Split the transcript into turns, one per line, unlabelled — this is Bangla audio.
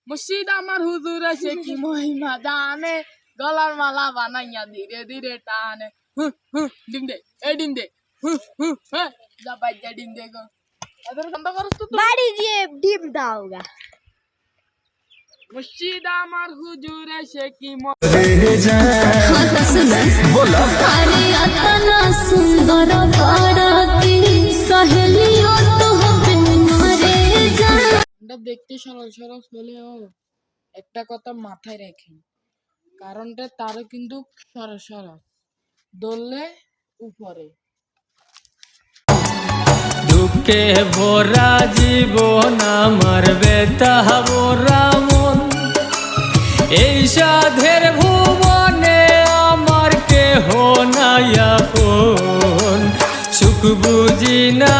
মুর্শিদ আমার হুজুর সে কি মহিমা জানে, গলার মালা বানাইয়া ধীরে ধীরে টানে। ডিম দে, এই ডিম দে, যা বাইজা ডিম দে গো। এদের বন্ধ করছ তো
বাড়ি গিয়ে ডিম দাও গা।
মুর্শিদ আমার হুজুর সে কি
আরে আতনা সুন্দর করতি সহেলিও তো হবে মরে যা।
দেখতে সরল সরল হলেও একটা কথা মাথায় রেখেন, কারণটা তারও কিন্তু সরল সরল দললে উপরে।
দুঃখে ভরা জীবন আমার বেতা ভরা মন, এই সাধের ভুবনে আমার কেহ নাই আপন, সুখ বুঝি না